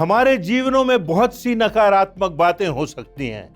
हमारे जीवनों में बहुत सी नकारात्मक बातें हो सकती हैं।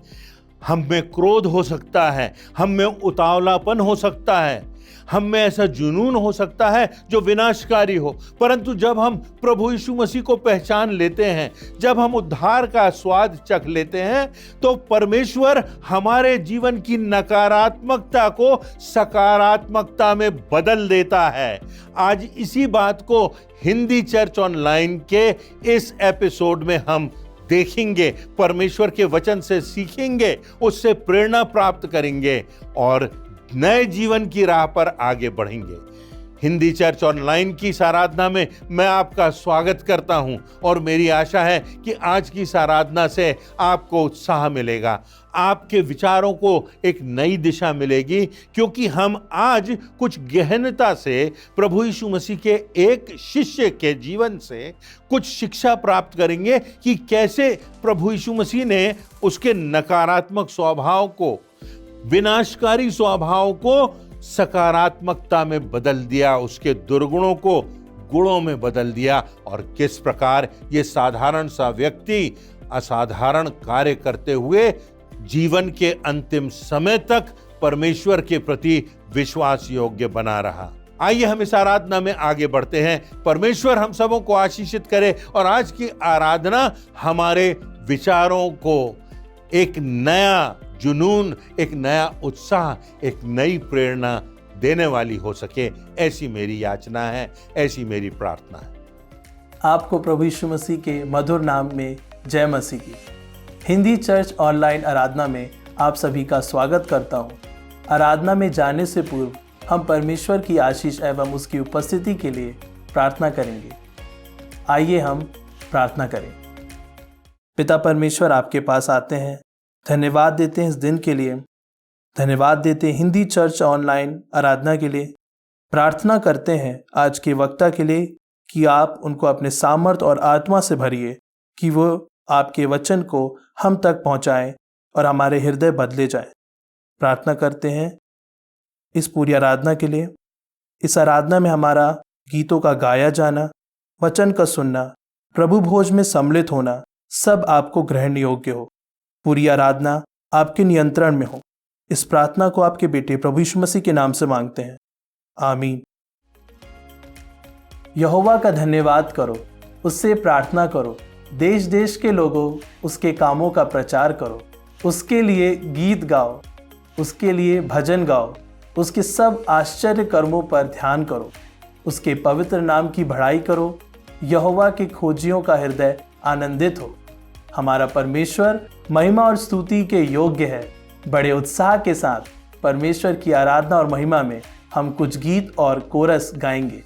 हम में क्रोध हो सकता है, हम में उतावलापन हो सकता है, हम में ऐसा जुनून हो सकता है जो विनाशकारी हो। परंतु जब हम प्रभु यीशु मसीह को पहचान लेते हैं, जब हम उद्धार का स्वाद चख लेते हैं, तो परमेश्वर हमारे जीवन की नकारात्मकता को सकारात्मकता में बदल देता है। आज इसी बात को हिंदी चर्च ऑनलाइन के इस एपिसोड में हम देखेंगे, परमेश्वर के वचन से सीखेंगे, उससे प्रेरणा प्राप्त करेंगे और नए जीवन की राह पर आगे बढ़ेंगे। हिंदी चर्च ऑनलाइन की इस आराधना में मैं आपका स्वागत करता हूं और मेरी आशा है कि आज की इस आराधना से आपको उत्साह मिलेगा, आपके विचारों को एक नई दिशा मिलेगी, क्योंकि हम आज कुछ गहनता से प्रभु यीशु मसीह के एक शिष्य के जीवन से कुछ शिक्षा प्राप्त करेंगे कि कैसे प्रभु यीशु मसीह ने उसके नकारात्मक स्वभाव को, विनाशकारी स्वभाव को सकारात्मकता में बदल दिया, उसके दुर्गुणों को गुणों में बदल दिया, और किस प्रकार ये साधारण सा व्यक्ति असाधारण कार्य करते हुए जीवन के अंतिम समय तक परमेश्वर के प्रति विश्वास योग्य बना रहा। आइए हम इस आराधना में आगे बढ़ते हैं। परमेश्वर हम सबों को आशीषित करे और आज की आराधना हमारे विचारों को एक नया जुनून, एक नया उत्साह, एक नई प्रेरणा देने वाली हो सके, ऐसी मेरी याचना है, ऐसी मेरी प्रार्थना है। आपको प्रभु यीशु मसीह के मधुर नाम में जय मसीह की। हिंदी चर्च ऑनलाइन आराधना में आप सभी का स्वागत करता हूँ। आराधना में जाने से पूर्व हम परमेश्वर की आशीष एवं उसकी उपस्थिति के लिए प्रार्थना करेंगे। आइए हम प्रार्थना करें। पिता परमेश्वर, आपके पास आते हैं, धन्यवाद देते हैं इस दिन के लिए, धन्यवाद देते हैं हिंदी चर्च ऑनलाइन आराधना के लिए। प्रार्थना करते हैं आज के वक्ता के लिए कि आप उनको अपने सामर्थ और आत्मा से भरिए, कि वो आपके वचन को हम तक पहुंचाएं और हमारे हृदय बदले जाएं। प्रार्थना करते हैं इस पूरी आराधना के लिए। इस आराधना में हमारा गीतों का गाया जाना, वचन का सुनना, प्रभु भोज में सम्मिलित होना, सब आपको ग्रहण योग्य हो। पूरी आराधना आपके नियंत्रण में हो। इस प्रार्थना को आपके बेटे प्रभु यीशु मसीह के नाम से मांगते हैं, आमीन। यहोवा का धन्यवाद करो, उससे प्रार्थना करो, देश देश के लोगों उसके कामों का प्रचार करो। उसके लिए गीत गाओ, उसके लिए भजन गाओ, उसके सब आश्चर्य कर्मों पर ध्यान करो, उसके पवित्र नाम की बढ़ाई करो। यहोवा के खोजियों का हृदय आनंदित हो। हमारा परमेश्वर महिमा और स्तुति के योग्य है। बड़े उत्साह के साथ परमेश्वर की आराधना और महिमा में हम कुछ गीत और कोरस गाएंगे।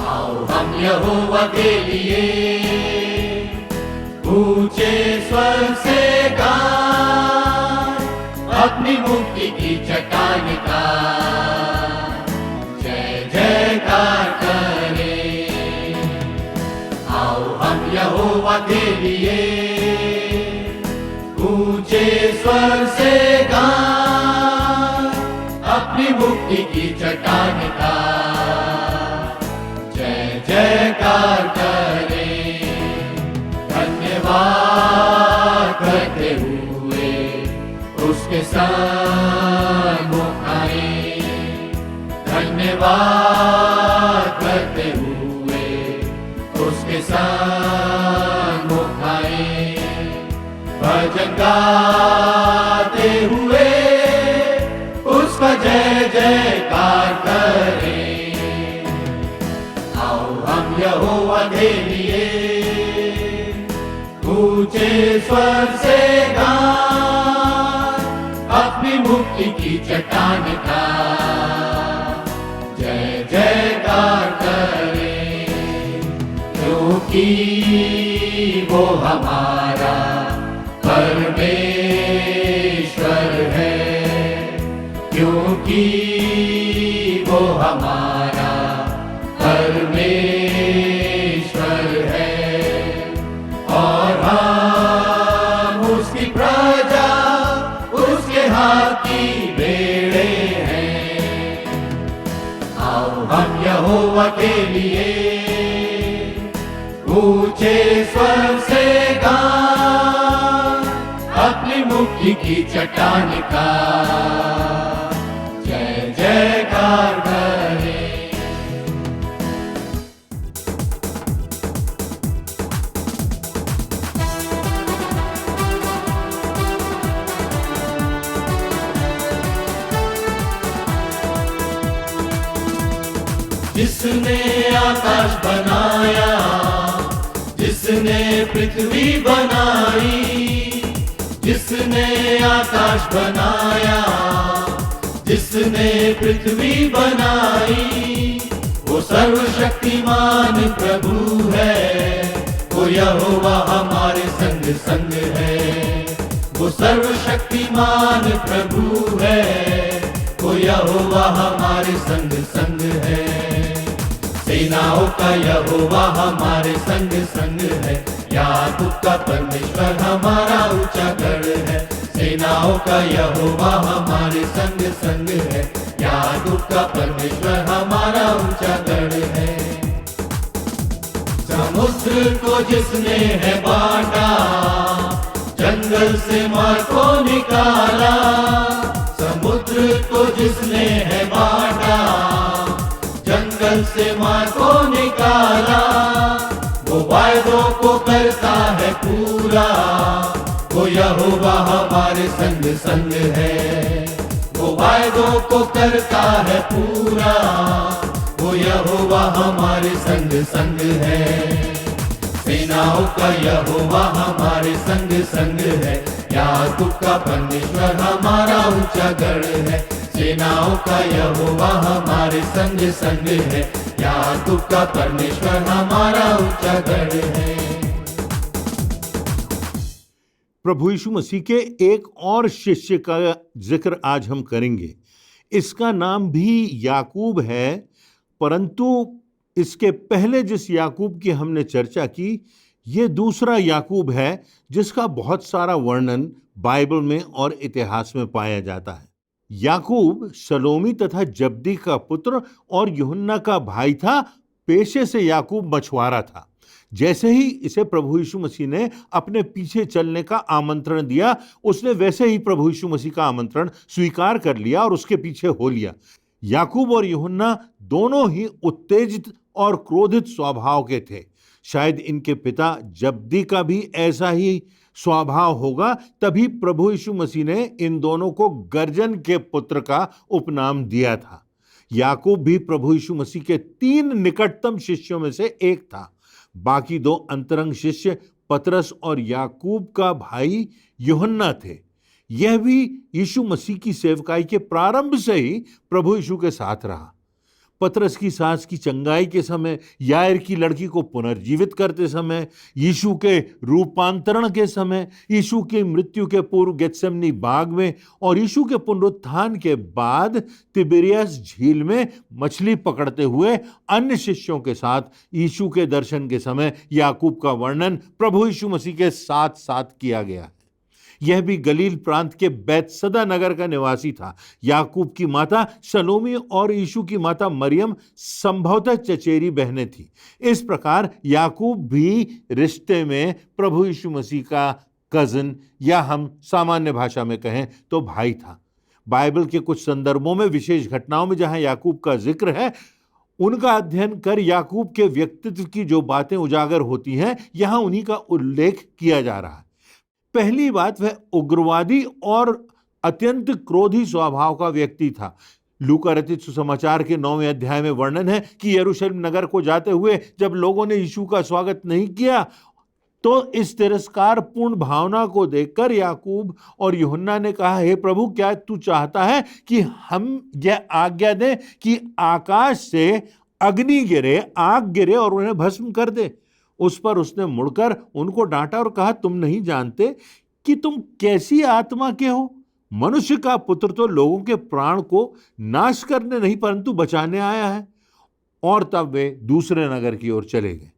आओ हम यहोवा के लिए ऊंचे स्वर से गाएं, अपनी मुक्ति की चट्टान का जय जयकार करें। आओ हम यहोवा के लिए ऊंचे स्वर से गाएं, अपनी मुक्ति की चट्टान का जय जयकार करें। धन्यवाद करते हुए उसके सन्मुख आए, धन्यवाद करते हुए उसके सन्मुख आए। भजन गाते हुए उसका जय जयकार करें। आओ हम यहोवा के लिए ऊंचे स्वर से गाएं, अपनी मुक्ति की चट्टान का जय जयकार करें। क्योंकि वो हमारा परमेश्वर है, क्योंकि वो हमारा परमेश्वर है, और हम उसकी प्रजा आओ हम यहोवा के लिए ऊंचे स्वर से गाएं, अपनी मुक्ति की चट्टान का जय जयकार करें। जिसने आकाश बनाया, जिसने पृथ्वी बनाई, जिसने आकाश बनाया, जिसने पृथ्वी बनाई, वो सर्वशक्तिमान प्रभु है, वो यहोवा हमारे संग संग है। वो सर्वशक्तिमान प्रभु है, वो यहोवा हमारे संग संग है। सेनाओं का यहोवा हमारे संग संग है, याकूब का परमेश्वर हमारा ऊंचा गढ़ है। सेनाओं का यहोवा हमारे संग संग है, याकूब का परमेश्वर हमारा ऊंचा गढ़ है। समुद्र को जिसने है बांटा, जंगल से मार को निकाला, समुद्र को जिसने है बांटा, जंगल से मार को निकाला, वो वायदों को करता है पूरा, वो यहोवा हमारे संग संग है। वो वायदों को करता है पूरा, वो यहोवा हमारे संग संग है। सेनाओं का यहोवा हमारे संग संग है, याकूब का परमेश्वर हमारा ऊंचा गढ़ है। सेनाओं का यहोवा हमारे संग संग है, याकूब का परमेश्वर हमारा ऊंचा गढ़ है। प्रभु यीशु मसीह के एक और शिष्य का जिक्र आज हम करेंगे। इसका नाम भी याकूब है, परंतु इसके पहले जिस याकूब की हमने चर्चा की, ये दूसरा याकूब है जिसका बहुत सारा वर्णन बाइबल में और इतिहास में पाया जाता है। याकूब सलोमी तथा जब्दी का पुत्र और यूहन्ना का भाई था। पेशे से याकूब मछुआरा था। जैसे ही इसे प्रभु यीशु मसीह ने अपने पीछे चलने का आमंत्रण दिया, उसने वैसे ही प्रभु यीशु मसीह का आमंत्रण स्वीकार कर लिया और उसके पीछे हो लिया। याकूब और यूहन्ना दोनों ही उत्तेजित और क्रोधित स्वभाव के थे। शायद इनके पिता जब्दी का भी ऐसा ही स्वभाव होगा, तभी प्रभु यीशु मसीह ने इन दोनों को गर्जन के पुत्र का उपनाम दिया था। याकूब भी प्रभु यीशु मसीह के 3 निकटतम शिष्यों में से एक था। बाकी 2 अंतरंग शिष्य पतरस और याकूब का भाई यूहन्ना थे। यह भी यीशु मसीह की सेवकाई के प्रारंभ से ही प्रभु यीशु के साथ रहा। पतरस की सांस की चंगाई के समय, यायर की लड़की को पुनर्जीवित करते समय, यीशु के रूपांतरण के समय, यीशु की मृत्यु के पूर्व गेत्सेमनी बाग में और यीशु के पुनरुत्थान के बाद तिबिरियस झील में मछली पकड़ते हुए अन्य शिष्यों के साथ यीशु के दर्शन के समय याकूब का वर्णन प्रभु यीशु मसीह के साथ साथ किया गया है। यह भी गलील प्रांत के बैतसदा नगर का निवासी था। याकूब की माता सलोमी और यीशु की माता मरियम संभवतः चचेरी बहनें थी। इस प्रकार याकूब भी रिश्ते में प्रभु यीशु मसीह का कजन, या हम सामान्य भाषा में कहें तो भाई था। बाइबल के कुछ संदर्भों में, विशेष घटनाओं में जहां याकूब का जिक्र है, उनका अध्ययन कर याकूब के व्यक्तित्व की जो बातें उजागर होती हैं, यहां उन्हीं का उल्लेख किया जा रहा है। पहली बात, वह उग्रवादी और अत्यंत क्रोधी स्वभाव का व्यक्ति था। लूका रचित सुसमाचार के 9वें अध्याय में वर्णन है कि यरूशलेम नगर को जाते हुए जब लोगों ने यीशु का स्वागत नहीं किया, तो इस तिरस्कार पूर्ण भावना को देखकर याकूब और यूहन्ना ने कहा, हे प्रभु, क्या तू चाहता है कि हम यह आज्ञा दें कि आकाश से अग्नि गिरे, आग गिरे और उन्हें भस्म कर दे? उस पर उसने मुड़कर उनको डांटा और कहा, तुम नहीं जानते कि तुम कैसी आत्मा के हो? मनुष्य का पुत्र तो लोगों के प्राण को नाश करने नहीं परंतु बचाने आया है। और तब वे दूसरे नगर की ओर चले गए।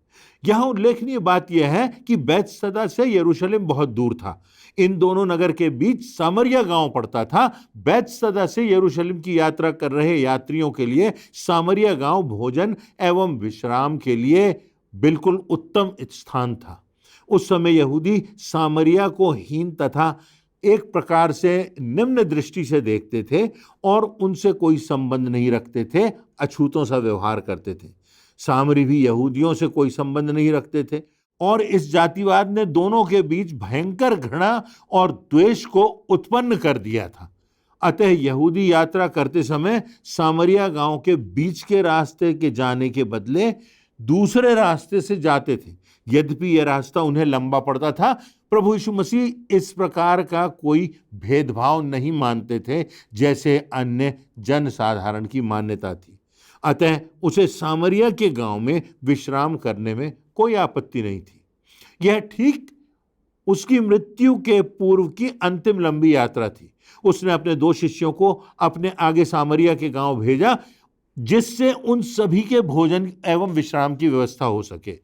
यहां उल्लेखनीय बात यह है कि बैतसैदा से यरूशलेम बहुत दूर था। इन दोनों नगर के बीच सामरिया गांव पड़ता था। बैतसैदा से यरूशलेम की यात्रा कर रहे यात्रियों के लिए सामरिया गांव भोजन एवं विश्राम के लिए बिल्कुल उत्तम स्थान था। उस समय यहूदी सामरिया को हीन तथा एक प्रकार से निम्न दृष्टि से देखते थे और उनसे कोई संबंध नहीं रखते थे, अछूतों सा व्यवहार करते थे। सामरी भी यहूदियों से कोई संबंध नहीं रखते थे और इस जातिवाद ने दोनों के बीच भयंकर घृणा और द्वेष को उत्पन्न कर दिया था। अतः यहूदी यात्रा करते समय सामरिया गांव के बीच के रास्ते के जाने के बदले दूसरे रास्ते से जाते थे। यद्यपि यह रास्ता उन्हें लंबा पड़ता था, प्रभु यीशु मसीह इस प्रकार का कोई भेदभाव नहीं मानते थे जैसे अन्य जन साधारण की मान्यता थी। अतः उसे सामरिया के गांव में विश्राम करने में कोई आपत्ति नहीं थी। यह ठीक उसकी मृत्यु के पूर्व की अंतिम लंबी यात्रा थी। उसने अपने 2 शिष्यों को अपने आगे सामरिया के गांव भेजा, जिससे उन सभी के भोजन एवं विश्राम की व्यवस्था हो सके।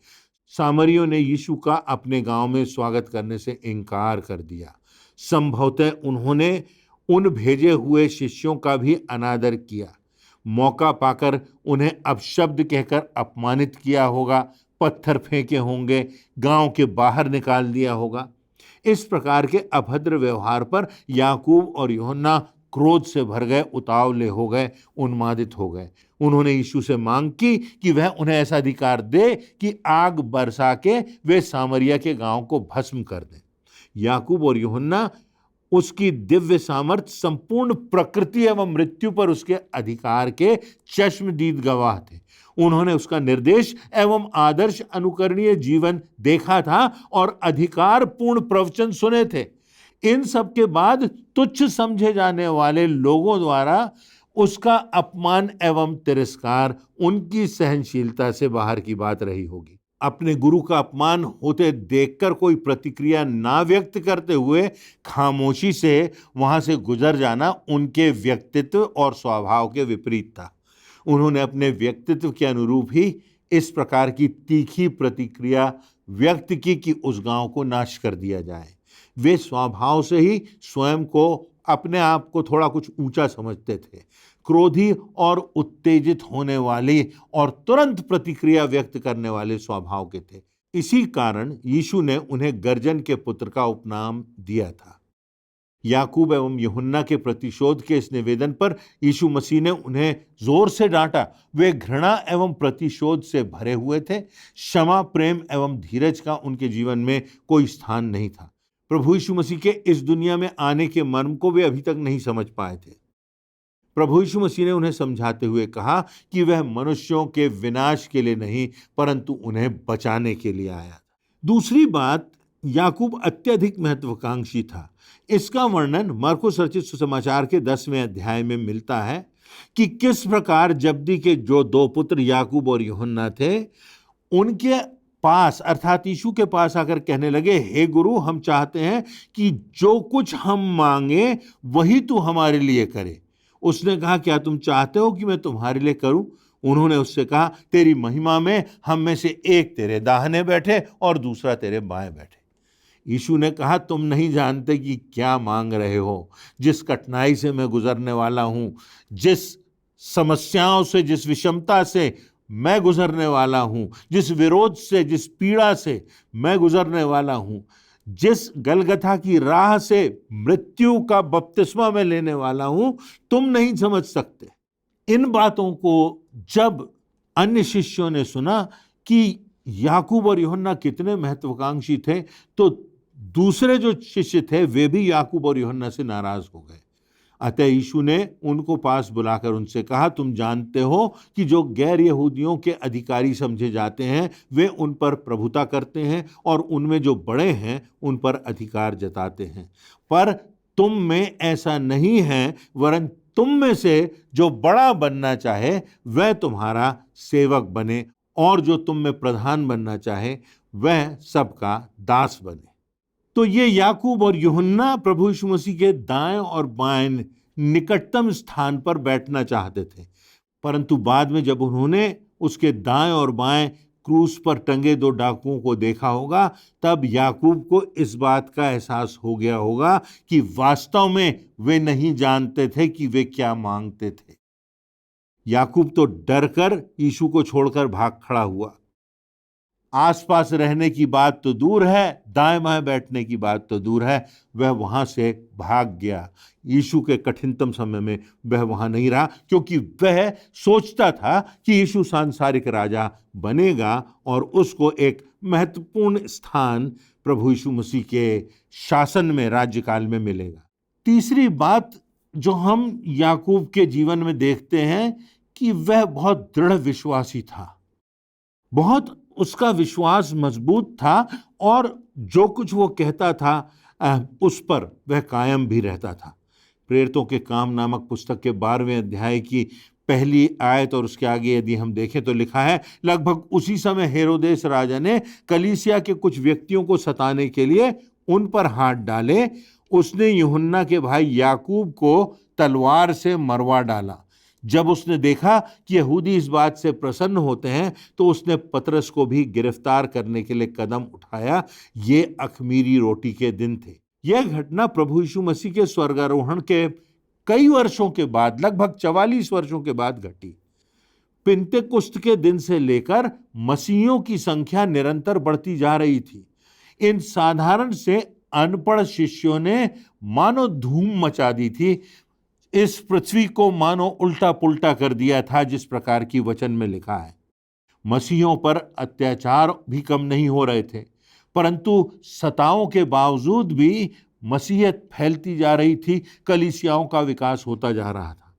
सामरियों ने यीशु का अपने गांव में स्वागत करने से इनकार कर दिया। संभवतः उन्होंने उन भेजे हुए शिष्यों का भी अनादर किया। मौका पाकर उन्हें अपशब्द कहकर अपमानित किया होगा, पत्थर फेंके होंगे, गांव के बाहर निकाल दिया होगा। इस प्रकार के अभद्र व्यवहार पर याकूब और यूहन्ना क्रोध से भर गए, उतावले हो गए, उन्मादित हो गए। उन्होंने यीशु से मांग की कि वह उन्हें ऐसा अधिकार दे कि आग बरसा के वे सामरिया के गांव को भस्म कर दें। याकूब और यूहन्ना उसकी दिव्य सामर्थ, संपूर्ण प्रकृति एवं मृत्यु पर उसके अधिकार के चश्मदीद गवाह थे। उन्होंने उसका निर्देश एवं आदर्श अनुकरणीय जीवन देखा था और अधिकार पूर्ण प्रवचन सुने थे। इन सब के बाद तुच्छ समझे जाने वाले लोगों द्वारा उसका अपमान एवं तिरस्कार उनकी सहनशीलता से बाहर की बात रही होगी। अपने गुरु का अपमान होते देखकर कोई प्रतिक्रिया ना व्यक्त करते हुए खामोशी से वहां से गुजर जाना उनके व्यक्तित्व और स्वभाव के विपरीत था। उन्होंने अपने व्यक्तित्व के अनुरूप ही इस प्रकार की तीखी प्रतिक्रिया व्यक्त की कि उस गांव को नाश कर दिया जाए। वे स्वभाव से ही स्वयं को, अपने आप को थोड़ा कुछ ऊंचा समझते थे। क्रोधी और उत्तेजित होने वाले और तुरंत प्रतिक्रिया व्यक्त करने वाले स्वभाव के थे। इसी कारण यीशु ने उन्हें गर्जन के पुत्र का उपनाम दिया था। याकूब एवं यूहन्ना के प्रतिशोध के इस निवेदन पर यीशु मसीह ने उन्हें जोर से डांटा। वे घृणा एवं प्रतिशोध से भरे हुए थे। क्षमा, प्रेम एवं धीरज का उनके जीवन में कोई स्थान नहीं था। प्रभु यीशु मसीह के इस दुनिया में आने के मर्म को वे अभी तक नहीं समझ पाए थे। प्रभु यीशु मसीह ने उन्हें समझाते हुए कहा कि वह मनुष्यों के विनाश के लिए नहीं, परंतु उन्हें बचाने के लिए आया। दूसरी बात, याकूब अत्यधिक महत्वाकांक्षी था। इसका वर्णन मरकुस रचित सुसमाचार के 10वें अध्याय में मिलता है कि किस प्रकार जब्दी के जो 2 पुत्र याकूब और यूहन्ना थे, उनके पास अर्थात यीशु के पास आकर कहने लगे, हे गुरु, हम चाहते हैं कि जो कुछ हम मांगे वही तू हमारे लिए करे। उसने कहा, क्या तुम चाहते हो कि मैं तुम्हारे लिए करूं? उन्होंने उससे कहा, तेरी महिमा में हम में से एक तेरे दाहिने बैठे और दूसरा तेरे बाएं बैठे। यीशु ने कहा, तुम नहीं जानते कि क्या मांग रहे हो। जिस कठिनाई से मैं गुजरने वाला हूं, जिस समस्याओं से, जिस विषमता से मैं गुजरने वाला हूं, जिस विरोध से, जिस पीड़ा से मैं गुजरने वाला हूं, जिस गलगथा की राह से मृत्यु का बपतिस्मा मैं लेने वाला हूं, तुम नहीं समझ सकते। इन बातों को जब अन्य शिष्यों ने सुना कि याकूब और यूहन्ना कितने महत्वाकांक्षी थे, तो दूसरे जो शिष्य थे वे भी याकूब और यूहन्ना से नाराज हो गए। अतः यीशु ने उनको पास बुलाकर उनसे कहा, तुम जानते हो कि जो गैर यहूदियों के अधिकारी समझे जाते हैं वे उन पर प्रभुता करते हैं और उनमें जो बड़े हैं उन पर अधिकार जताते हैं। पर तुम में ऐसा नहीं है, वरन तुम में से जो बड़ा बनना चाहे वह तुम्हारा सेवक बने, और जो तुम में प्रधान बनना चाहे वह सबका दास बने। तो ये याकूब और यूहन्ना प्रभु यीशु मसीह के दाएं और बाएं निकटतम स्थान पर बैठना चाहते थे, परंतु बाद में जब उन्होंने उसके दाएं और बाएं क्रूस पर टंगे दो डाकुओं को देखा होगा, तब याकूब को इस बात का एहसास हो गया होगा कि वास्तव में वे नहीं जानते थे कि वे क्या मांगते थे। याकूब तो डर कर यीशु को छोड़कर भाग खड़ा हुआ। आसपास रहने की बात तो दूर है, दाएं बाएं बैठने की बात तो दूर है, वह वहां से भाग गया। यीशु के कठिनतम समय में वह वहां नहीं रहा, क्योंकि वह सोचता था कि यीशु सांसारिक राजा बनेगा और उसको एक महत्वपूर्ण स्थान प्रभु यीशु मसीह के शासन में, राज्यकाल में मिलेगा। तीसरी बात जो हम याकूब के जीवन में देखते हैं कि वह बहुत दृढ़ विश्वासी था। बहुत उसका विश्वास मजबूत था और जो कुछ वो कहता था उस पर वह कायम भी रहता था। प्रेरितों के काम नामक पुस्तक के 12वें अध्याय की पहली आयत और उसके आगे यदि हम देखें तो लिखा है, लगभग उसी समय हेरोदेस राजा ने कलीसिया के कुछ व्यक्तियों को सताने के लिए उन पर हाथ डाले। उसने यूहन्ना के भाई याकूब को तलवार से मरवा डाला। जब उसने देखा कि यहूदी इस बात से प्रसन्न होते हैं तो उसने पतरस को भी गिरफ्तार करने के लिए कदम उठाया। ये अख़मीरी रोटी के दिन थे। यह घटना प्रभु यीशु मसीह के स्वर्गारोहण के कई वर्षों के बाद, लगभग 44 वर्षों के बाद घटी। पिंतेकुस्त के दिन से लेकर मसीहियों की संख्या निरंतर बढ़ती जा रही थी। इन साधारण से अनपढ़ शिष्यों ने मानो धूम मचा दी थी। इस पृथ्वी को मानो उल्टा पुल्टा कर दिया था, जिस प्रकार की वचन में लिखा है। मसीहियों पर अत्याचार भी कम नहीं हो रहे थे, परंतु सताओं के बावजूद भी मसीहत फैलती जा रही थी, कलीसियाओं का विकास होता जा रहा था।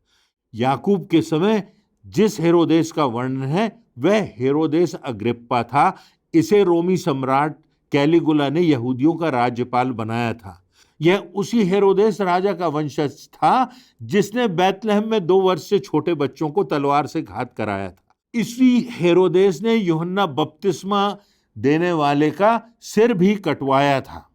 याकूब के समय जिस हेरोदेस का वर्णन है वह हेरोदेस अग्रिप्पा था। इसे रोमी सम्राट कैलिगुला ने यहूदियों का राज्यपाल बनाया था। यह उसी हेरोदेस राजा का वंशज था जिसने बैतलहम में 2 वर्ष से छोटे बच्चों को तलवार से घात कराया था। इसी हेरोदेस ने यूहन्ना बपतिस्मा देने वाले का सिर भी कटवाया था।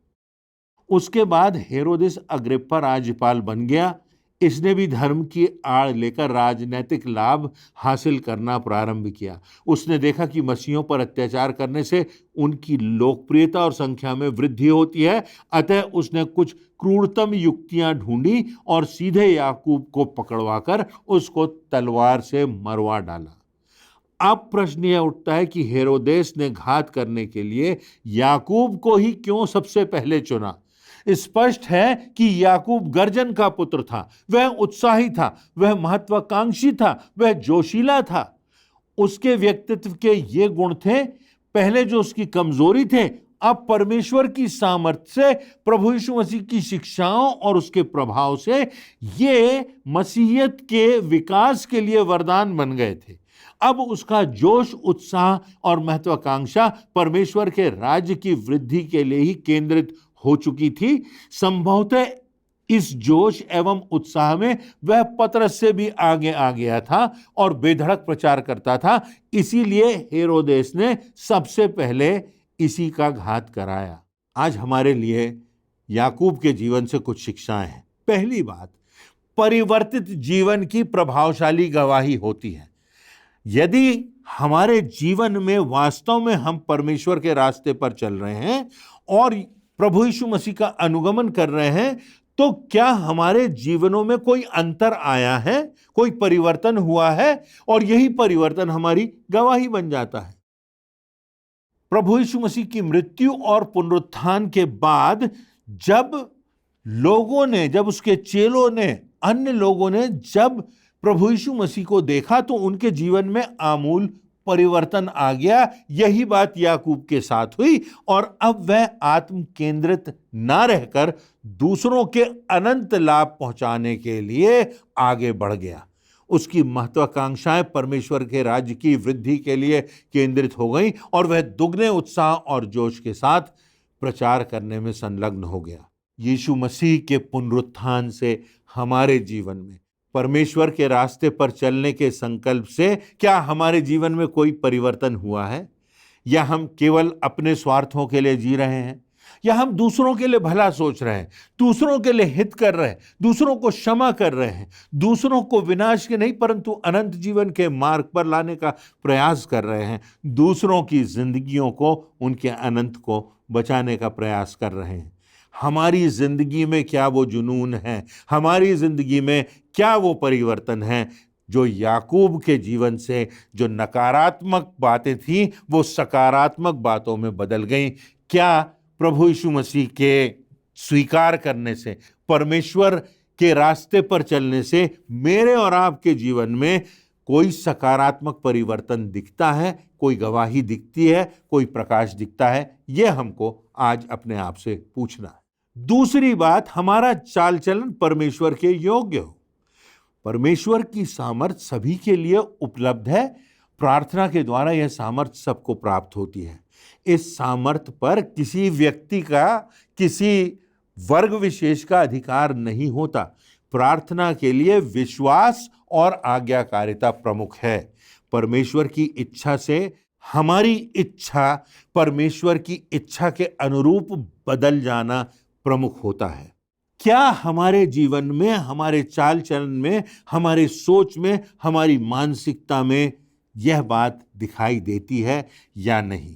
उसके बाद हेरोदेस अग्रिप्पा राज्यपाल बन गया। इसने भी धर्म की आड़ लेकर राजनीतिक लाभ हासिल करना प्रारंभ किया। उसने देखा कि मसीहियों पर अत्याचार करने से उनकी लोकप्रियता और संख्या में वृद्धि होती है, अतः उसने कुछ क्रूरतम युक्तियां ढूंढी और सीधे याकूब को पकड़वाकर उसको तलवार से मरवा डाला। अब प्रश्न यह उठता है कि हेरोदेस ने घात करने के लिए याकूब को ही क्यों सबसे पहले चुना। स्पष्ट है कि याकूब गर्जन का पुत्र था, वह उत्साही था, वह महत्वाकांक्षी था, वह जोशीला था। उसके व्यक्तित्व के ये गुण थे। पहले जो उसकी कमजोरी थे, अब परमेश्वर की सामर्थ्य से, प्रभु यीशु मसीह की शिक्षाओं और उसके प्रभाव से ये मसीहियत के विकास के लिए वरदान बन गए थे। अब उसका जोश, उत्साह और महत्वाकांक्षा परमेश्वर के राज्य की वृद्धि के लिए ही केंद्रित हो चुकी थी। संभवतः इस जोश एवं उत्साह में वह पतरस से भी आगे आ गया था और बेधड़क प्रचार करता था। इसीलिए हेरोदेस ने सबसे पहले इसी का घात कराया। आज हमारे लिए याकूब के जीवन से कुछ शिक्षाएं हैं। पहली बात, परिवर्तित जीवन की प्रभावशाली गवाही होती है। यदि हमारे जीवन में वास्तव में हम परमेश्वर के रास्ते पर चल रहे हैं और प्रभु यीशु मसीह का अनुगमन कर रहे हैं, तो क्या हमारे जीवनों में कोई अंतर आया है, कोई परिवर्तन हुआ है, और यही परिवर्तन हमारी गवाही बन जाता है। प्रभु यीशु मसीह की मृत्यु और पुनरुत्थान के बाद जब उसके चेलों ने, अन्य लोगों ने जब प्रभु यीशु मसीह को देखा तो उनके जीवन में आमूल परिवर्तन आ गया। यही बात याकूब के साथ हुई और अब वह आत्म केंद्रित ना रहकर दूसरों के अनंत लाभ पहुंचाने के लिए आगे बढ़ गया। उसकी महत्वाकांक्षाएं परमेश्वर के राज्य की वृद्धि के लिए केंद्रित हो गई और वह दुगने उत्साह और जोश के साथ प्रचार करने में संलग्न हो गया। यीशु मसीह के पुनरुत्थान से हमारे जीवन में परमेश्वर के रास्ते पर चलने के संकल्प से क्या हमारे जीवन में कोई परिवर्तन हुआ है, या हम केवल अपने स्वार्थों के लिए जी रहे हैं, या हम दूसरों के लिए भला सोच रहे हैं, दूसरों के लिए हित कर रहे हैं, दूसरों को क्षमा कर रहे हैं, दूसरों को विनाश के नहीं परंतु अनंत जीवन के मार्ग पर लाने का प्रयास कर रहे हैं, दूसरों की जिंदगियों को, उनके अनंत को बचाने का प्रयास कर रहे हैं। हमारी जिंदगी में क्या वो जुनून है, हमारी जिंदगी में क्या वो परिवर्तन है जो याकूब के जीवन से जो नकारात्मक बातें थी वो सकारात्मक बातों में बदल गईं? क्या प्रभु यीशु मसीह के स्वीकार करने से, परमेश्वर के रास्ते पर चलने से मेरे और आपके जीवन में कोई सकारात्मक परिवर्तन दिखता है, कोई गवाही दिखती है, कोई प्रकाश दिखता है? यह हमको आज अपने आप से पूछना है। दूसरी बात, हमारा चाल चलन परमेश्वर के योग्य हो। परमेश्वर की सामर्थ सभी के लिए उपलब्ध है। प्रार्थना के द्वारा यह सामर्थ सबको प्राप्त होती है। इस सामर्थ पर किसी व्यक्ति का, किसी वर्ग विशेष का अधिकार नहीं होता। प्रार्थना के लिए विश्वास और आज्ञाकारिता प्रमुख है। परमेश्वर की इच्छा से हमारी इच्छा परमेश्वर की इच्छा के अनुरूप बदल जाना प्रमुख होता है। क्या हमारे जीवन में, हमारे चाल चलन में, हमारे सोच में, हमारी मानसिकता में यह बात दिखाई देती है या नहीं?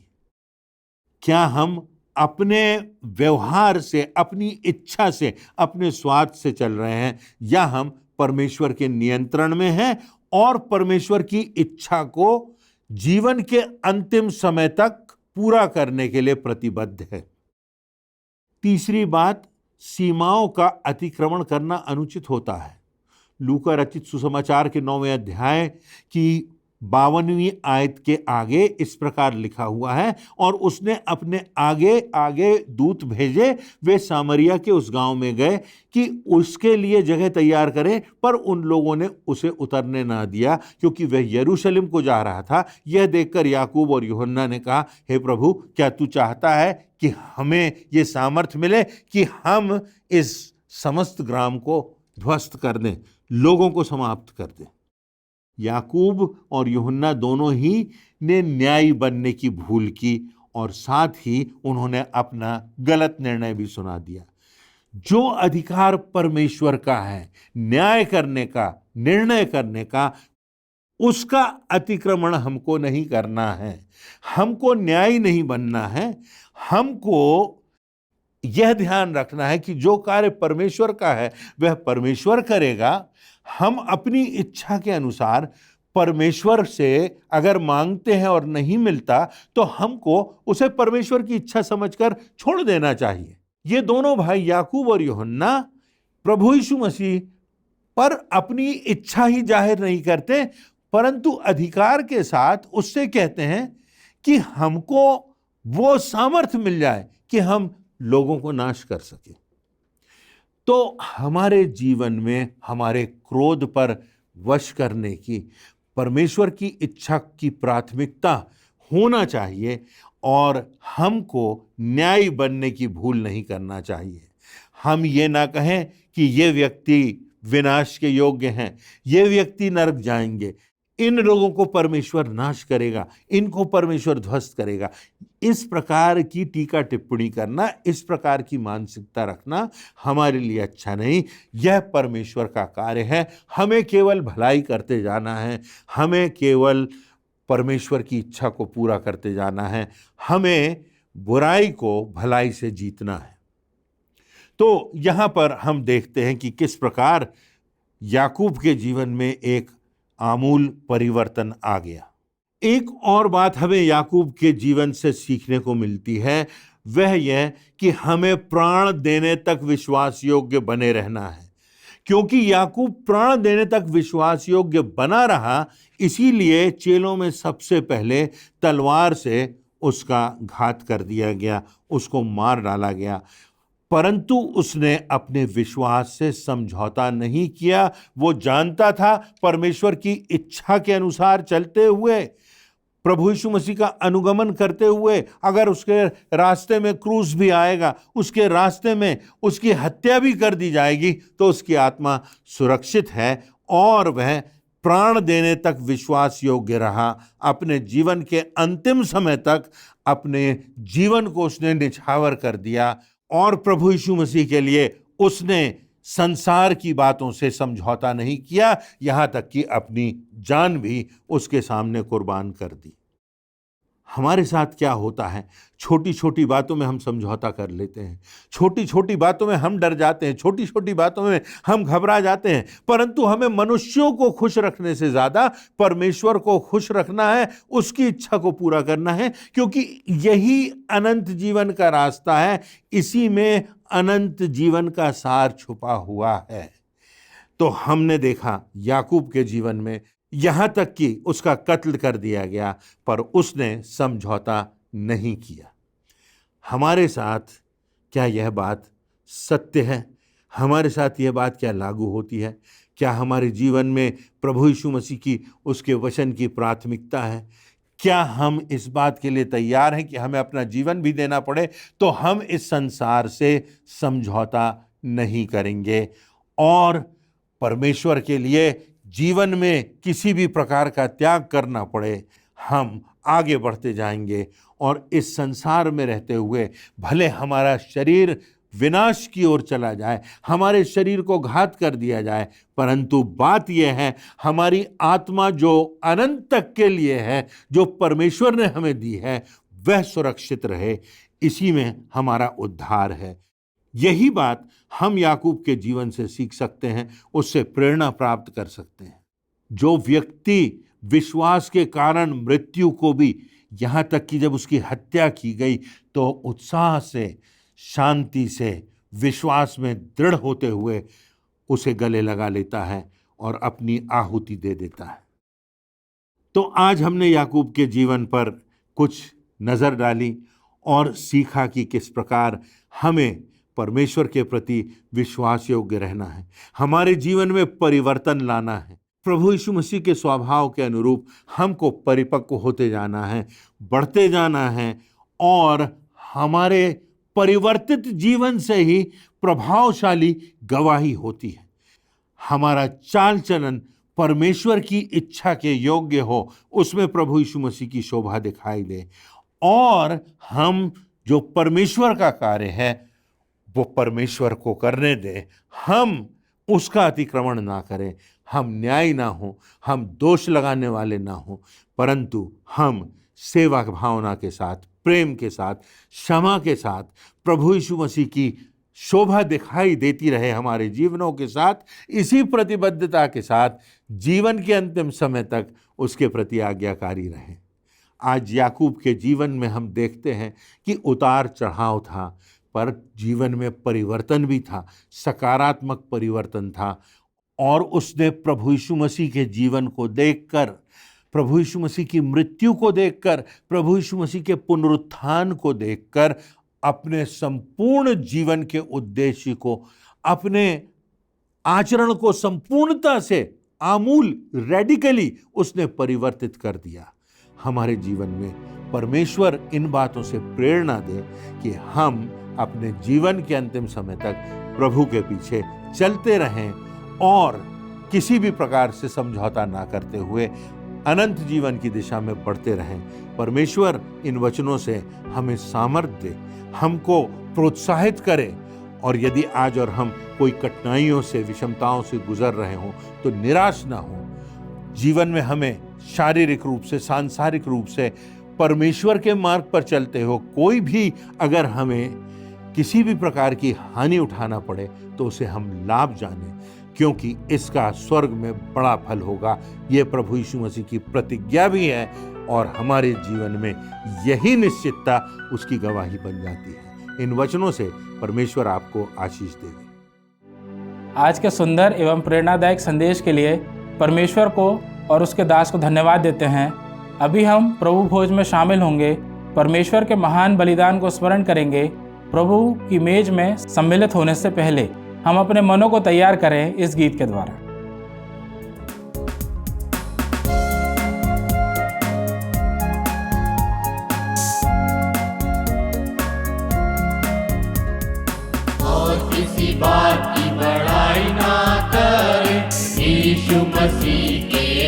क्या हम अपने व्यवहार से, अपनी इच्छा से, अपने स्वार्थ से चल रहे हैं, या हम परमेश्वर के नियंत्रण में हैं और परमेश्वर की इच्छा को जीवन के अंतिम समय तक पूरा करने के लिए प्रतिबद्ध है? तीसरी बात, सीमाओं का अतिक्रमण करना अनुचित होता है। लूका रचित सुसमाचार के 9वें अध्याय की 52वीं आयत के आगे इस प्रकार लिखा हुआ है, और उसने अपने आगे आगे दूत भेजे, वे सामरिया के उस गांव में गए कि उसके लिए जगह तैयार करें, पर उन लोगों ने उसे उतरने ना दिया क्योंकि वह यरूशलेम को जा रहा था। यह देखकर याकूब और यूहन्ना ने कहा, हे प्रभु, क्या तू चाहता है कि हमें ये सामर्थ मिले कि हम इस समस्त ग्राम को ध्वस्त कर दें, लोगों को समाप्त कर दें? याकूब और यूहन्ना दोनों ही ने न्यायी बनने की भूल की और साथ ही उन्होंने अपना गलत निर्णय भी सुना दिया। जो अधिकार परमेश्वर का है न्याय करने का, निर्णय करने का, उसका अतिक्रमण हमको नहीं करना है। हमको न्यायी नहीं बनना है। हमको यह ध्यान रखना है कि जो कार्य परमेश्वर का है वह परमेश्वर करेगा। हम अपनी इच्छा के अनुसार परमेश्वर से अगर मांगते हैं और नहीं मिलता तो हमको उसे परमेश्वर की इच्छा समझकर छोड़ देना चाहिए। ये दोनों भाई याकूब और यूहन्ना प्रभु यीशु मसीह पर अपनी इच्छा ही जाहिर नहीं करते, परंतु अधिकार के साथ उससे कहते हैं कि हमको वो सामर्थ्य मिल जाए कि हम लोगों को नाश कर सके। तो हमारे जीवन में हमारे क्रोध पर वश करने की परमेश्वर की इच्छा की प्राथमिकता होना चाहिए और हमको न्यायी बनने की भूल नहीं करना चाहिए। हम ये ना कहें कि ये व्यक्ति विनाश के योग्य हैं, ये व्यक्ति नरक जाएंगे, इन लोगों को परमेश्वर नाश करेगा, इनको परमेश्वर ध्वस्त करेगा। इस प्रकार की टीका टिप्पणी करना, इस प्रकार की मानसिकता रखना हमारे लिए अच्छा नहीं। यह परमेश्वर का कार्य है। हमें केवल भलाई करते जाना है, हमें केवल परमेश्वर की इच्छा को पूरा करते जाना है, हमें बुराई को भलाई से जीतना है। तो यहाँ पर हम देखते हैं कि किस प्रकार याकूब के जीवन में एक आमूल परिवर्तन आ गया। एक और बात हमें याकूब के जीवन से सीखने को मिलती है, वह यह कि हमें प्राण देने तक विश्वास योग्य बने रहना है। क्योंकि याकूब प्राण देने तक विश्वास योग्य बना रहा, इसीलिए चेलों में सबसे पहले तलवार से उसका घात कर दिया गया, उसको मार डाला गया। परंतु उसने अपने विश्वास से समझौता नहीं किया। वो जानता था परमेश्वर की इच्छा के अनुसार चलते हुए, प्रभु यीशु मसीह का अनुगमन करते हुए, अगर उसके रास्ते में क्रूस भी आएगा, उसके रास्ते में उसकी हत्या भी कर दी जाएगी, तो उसकी आत्मा सुरक्षित है और वह प्राण देने तक विश्वास योग्य रहा। अपने जीवन के अंतिम समय तक अपने जीवन को उसने निछावर कर दिया और प्रभु यीशु मसीह के लिए उसने संसार की बातों से समझौता नहीं किया, यहाँ तक कि अपनी जान भी उसके सामने कुर्बान कर दी। हमारे साथ क्या होता है, छोटी छोटी बातों में हम समझौता कर लेते हैं, छोटी छोटी बातों में हम डर जाते हैं, छोटी छोटी बातों में हम घबरा जाते हैं, परंतु हमें मनुष्यों को खुश रखने से ज़्यादा परमेश्वर को खुश रखना है, उसकी इच्छा को पूरा करना है, क्योंकि यही अनंत जीवन का रास्ता है, इसी में अनंत जीवन का सार छुपा हुआ है। तो हमने देखा याकूब के जीवन में यहाँ तक कि उसका कत्ल कर दिया गया, पर उसने समझौता नहीं किया। हमारे साथ क्या यह बात सत्य है? हमारे साथ यह बात क्या लागू होती है? क्या हमारे जीवन में प्रभु यीशु मसीह की उसके वचन की प्राथमिकता है? क्या हम इस बात के लिए तैयार हैं कि हमें अपना जीवन भी देना पड़े तो हम इस संसार से समझौता नहीं करेंगे और परमेश्वर के लिए जीवन में किसी भी प्रकार का त्याग करना पड़े, हम आगे बढ़ते जाएंगे और इस संसार में रहते हुए भले हमारा शरीर विनाश की ओर चला जाए, हमारे शरीर को घात कर दिया जाए, परंतु बात यह है हमारी आत्मा जो अनंत तक के लिए है, जो परमेश्वर ने हमें दी है, वह सुरक्षित रहे। इसी में हमारा उद्धार है। यही बात हम याकूब के जीवन से सीख सकते हैं, उससे प्रेरणा प्राप्त कर सकते हैं। जो व्यक्ति विश्वास के कारण मृत्यु को भी, यहाँ तक कि जब उसकी हत्या की गई तो उत्साह से, शांति से, विश्वास में दृढ़ होते हुए उसे गले लगा लेता है और अपनी आहुति दे देता है। तो आज हमने याकूब के जीवन पर कुछ नज़र डाली और सीखा कि किस प्रकार हमें परमेश्वर के प्रति विश्वास योग्य रहना है, हमारे जीवन में परिवर्तन लाना है, प्रभु यीशु मसीह के स्वभाव के अनुरूप हमको परिपक्व होते जाना है, बढ़ते जाना है और हमारे परिवर्तित जीवन से ही प्रभावशाली गवाही होती है। हमारा चाल चलन परमेश्वर की इच्छा के योग्य हो, उसमें प्रभु यीशु मसीह की शोभा दिखाई दे और हम जो परमेश्वर का कार्य है वो परमेश्वर को करने दें, हम उसका अतिक्रमण ना करें, हम न्याय ना हो, हम दोष लगाने वाले ना हो, परंतु हम सेवा भावना के साथ, प्रेम के साथ, क्षमा के साथ प्रभु यीशु मसीह की शोभा दिखाई देती रहे हमारे जीवनों के साथ, इसी प्रतिबद्धता के साथ जीवन के अंतिम समय तक उसके प्रति आज्ञाकारी रहें। आज याकूब के जीवन में हम देखते हैं कि उतार चढ़ाव था, पर जीवन में परिवर्तन भी था, सकारात्मक परिवर्तन था और उसने प्रभु यीशु मसीह के जीवन को देखकर, प्रभु यीशु मसीह की मृत्यु को देखकर, प्रभु यीशु मसीह के पुनरुत्थान को देखकर अपने संपूर्ण जीवन के उद्देश्य को, अपने आचरण को संपूर्णता से, आमूल, रेडिकली उसने परिवर्तित कर दिया। हमारे जीवन में परमेश्वर इन बातों से प्रेरणा दे कि हम अपने जीवन के अंतिम समय तक प्रभु के पीछे चलते रहें और किसी भी प्रकार से समझौता ना करते हुए अनंत जीवन की दिशा में बढ़ते रहें। परमेश्वर इन वचनों से हमें सामर्थ्य दे, हमको प्रोत्साहित करे और यदि आज और हम कोई कठिनाइयों से, विषमताओं से गुजर रहे हों तो निराश ना हो। जीवन में हमें शारीरिक रूप से, सांसारिक रूप से परमेश्वर के मार्ग पर चलते हो कोई भी अगर हमें किसी भी प्रकार की हानि उठाना पड़े तो उसे हम लाभ जाने, क्योंकि इसका स्वर्ग में बड़ा फल होगा। ये प्रभु यीशु मसीह की प्रतिज्ञा भी है और हमारे जीवन में यही निश्चितता उसकी गवाही बन जाती है। इन वचनों से परमेश्वर आपको आशीष देवे। आज के सुंदर एवं प्रेरणादायक संदेश के लिए परमेश्वर को और उसके दास को धन्यवाद देते हैं। अभी हम प्रभु भोज में शामिल होंगे, परमेश्वर के महान बलिदान को स्मरण करेंगे। प्रभु की मेज में सम्मिलित होने से पहले हम अपने मनों को तैयार करें इस गीत के द्वारा। और किसी बात की बड़ाई ना करें, यीशु मसीह के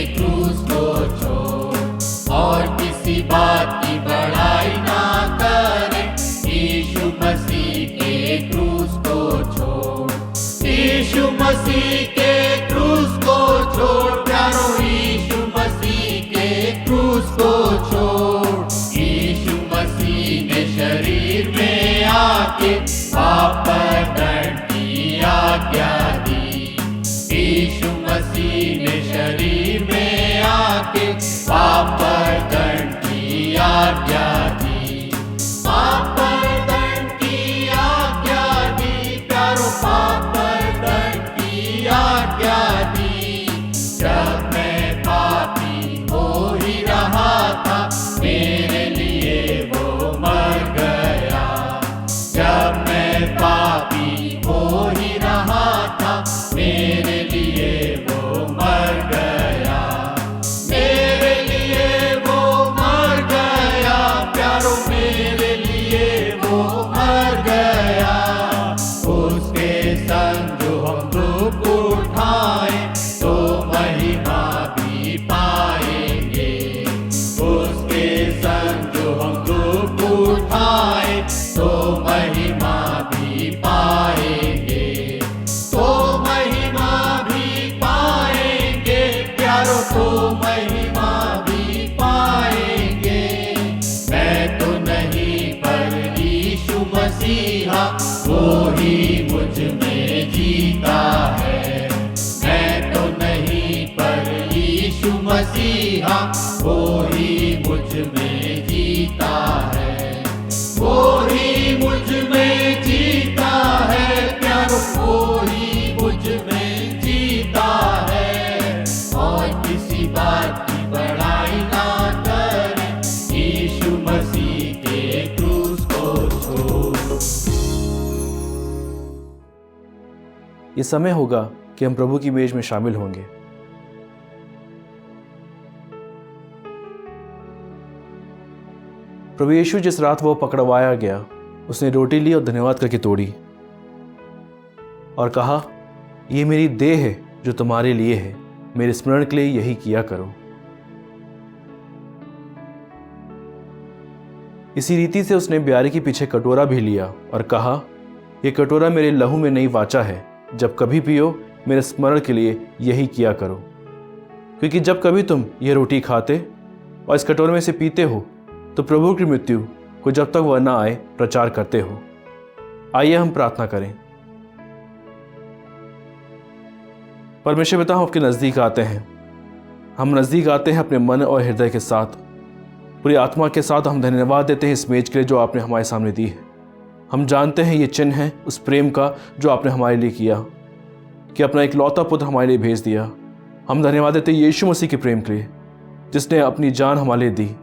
वो ही मुझ में जीता है, वो ही मुझ में जीता है, प्यारो वो ही मुझ में जीता है। और किसी बात की बड़ाई ना करें, यीशु मसीह के क्रूस को छोड़। ये समय होगा कि हम प्रभु की मेज में शामिल होंगे। प्रभु यीशु जिस रात वो पकड़वाया गया, उसने रोटी ली और धन्यवाद करके तोड़ी और कहा, ये मेरी देह है जो तुम्हारे लिए है, मेरे स्मरण के लिए यही किया करो। इसी रीति से उसने ब्यारी के पीछे कटोरा भी लिया और कहा, यह कटोरा मेरे लहू में नई वाचा है, जब कभी पियो मेरे स्मरण के लिए यही किया करो। क्योंकि जब कभी तुम यह रोटी खाते और इस कटोरे में से पीते हो तो प्रभु की मृत्यु को जब तक वह न आए प्रचार करते हो। आइए हम प्रार्थना करें। परमेश्वर पिता, हम आपके नज़दीक आते हैं। हम नज़दीक आते हैं अपने मन और हृदय के साथ, पूरी आत्मा के साथ। हम धन्यवाद देते हैं इस मेज के लिए जो आपने हमारे सामने दी है। हम जानते हैं ये चिन्ह है उस प्रेम का जो आपने हमारे लिए किया, कि अपना इकलौता पुत्र हमारे लिए भेज दिया। हम धन्यवाद देते हैं यीशु मसीह के प्रेम के लिए, जिसने अपनी जान हमारे लिए दी,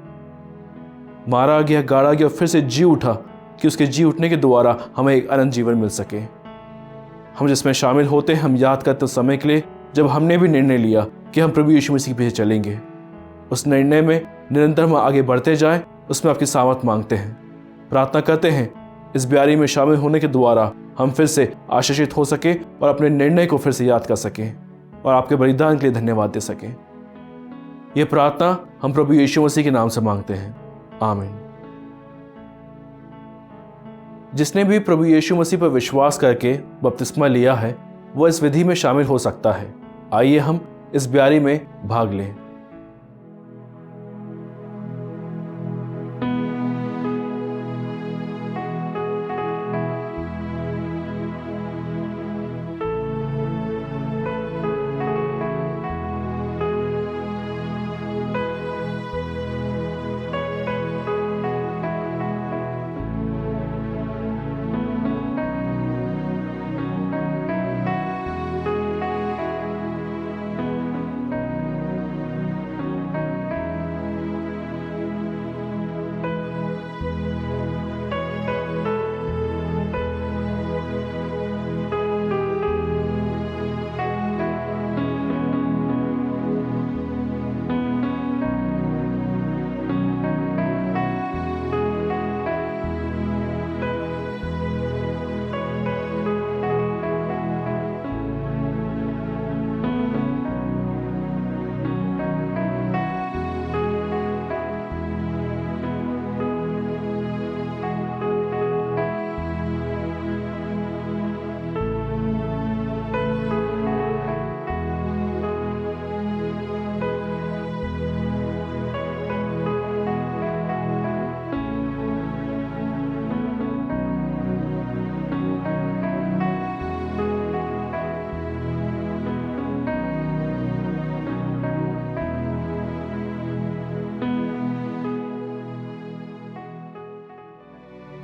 मारा गया, गाड़ा गया और फिर से जी उठा, कि उसके जी उठने के द्वारा हमें एक अनंत जीवन मिल सके। हम जिसमें शामिल होते हैं, हम याद करते उस समय के लिए जब हमने भी निर्णय लिया कि हम प्रभु यीशु मसीह के पीछे चलेंगे। उस निर्णय में निरंतर हम आगे बढ़ते जाएं, उसमें आपकी सामर्थ मांगते हैं। प्रार्थना करते हैं इस ब्यारी में शामिल होने के द्वारा हम फिर से आशीषित हो सके और अपने निर्णय को फिर से याद कर सकें और आपके बलिदान के लिए धन्यवाद दे सकें। ये प्रार्थना हम प्रभु यीशु मसीह के नाम से मांगते हैं, आमीन। जिसने भी प्रभु यीशु मसीह पर विश्वास करके बपतिस्मा लिया है, वह इस विधि में शामिल हो सकता है। आइए हम इस ब्यारी में भाग लें।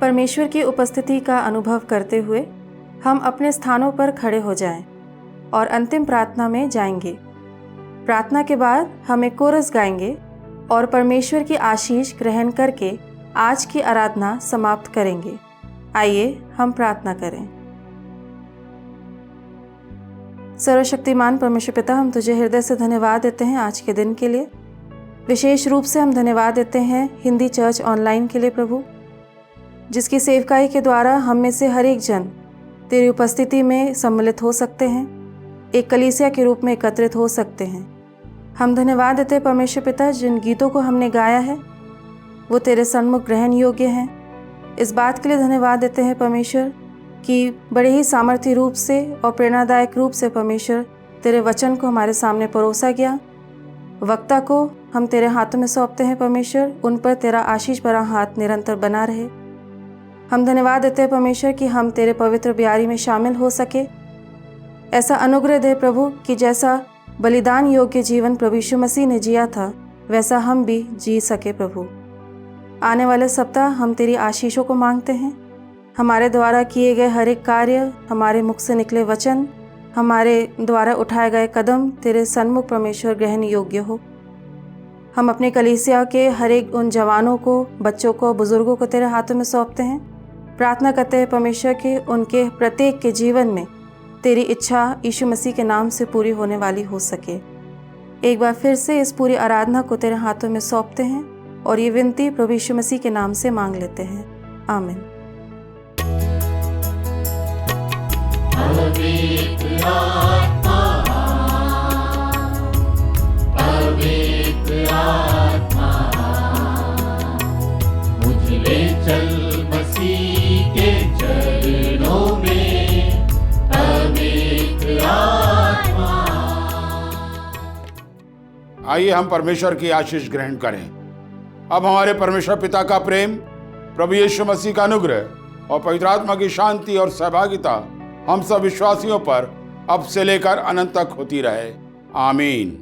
परमेश्वर की उपस्थिति का अनुभव करते हुए हम अपने स्थानों पर खड़े हो जाएं और अंतिम प्रार्थना में जाएंगे। प्रार्थना के बाद हम एक कोरस गाएंगे और परमेश्वर की आशीष ग्रहण करके आज की आराधना समाप्त करेंगे। आइए हम प्रार्थना करें। सर्वशक्तिमान परमेश्वर पिता, हम तुझे हृदय से धन्यवाद देते हैं आज के दिन के लिए। विशेष रूप से हम धन्यवाद देते हैं हिंदी चर्च ऑनलाइन के लिए प्रभु, जिसकी सेवकाई के द्वारा हम में से हर एक जन तेरी उपस्थिति में सम्मिलित हो सकते हैं, एक कलीसिया के रूप में एकत्रित हो सकते हैं। हम धन्यवाद देते हैं परमेश्वर पिता, जिन गीतों को हमने गाया है वो तेरे सन्मुख ग्रहण योग्य हैं। इस बात के लिए धन्यवाद देते हैं परमेश्वर कि बड़े ही सामर्थ्य रूप से और प्रेरणादायक रूप से परमेश्वर तेरे वचन को हमारे सामने परोसा गया। वक्ता को हम तेरे हाथों में सौंपते हैं परमेश्वर, उन पर तेरा आशीष भरा हाथ निरंतर बना रहे। हम धन्यवाद देते हैं परमेश्वर कि हम तेरे पवित्र ब्यारी में शामिल हो सके। ऐसा अनुग्रह दे प्रभु कि जैसा बलिदान योग्य जीवन प्रभु यीशु मसीह ने जिया था, वैसा हम भी जी सके प्रभु। आने वाले सप्ताह हम तेरी आशीषों को मांगते हैं। हमारे द्वारा किए गए हर एक कार्य, हमारे मुख से निकले वचन, हमारे द्वारा उठाए गए कदम तेरे सन्मुख परमेश्वर ग्रहण योग्य हो। हम अपने कलीसिया के हर एक उन जवानों को, बच्चों को, बुजुर्गों को तेरे हाथों में सौंपते हैं। प्रार्थना करते हैं परमेश्वर के उनके प्रत्येक के जीवन में तेरी इच्छा यीशु मसीह के नाम से पूरी होने वाली हो सके। एक बार फिर से इस पूरी आराधना को तेरे हाथों में सौंपते हैं और ये विनती प्रभु यीशु मसीह के नाम से मांग लेते हैं, आमीन। पवित्र आत्मा, पवित्र आत्मा, मुझे ले चल मसीह के चरणों में, पवित्र आत्मा। आइए हम परमेश्वर की आशीष ग्रहण करें। अब हमारे परमेश्वर पिता का प्रेम, प्रभु यीशु मसीह का अनुग्रह और पवित्र आत्मा की शांति और सहभागिता हम सब विश्वासियों पर अब से लेकर अनंत तक होती रहे, आमीन।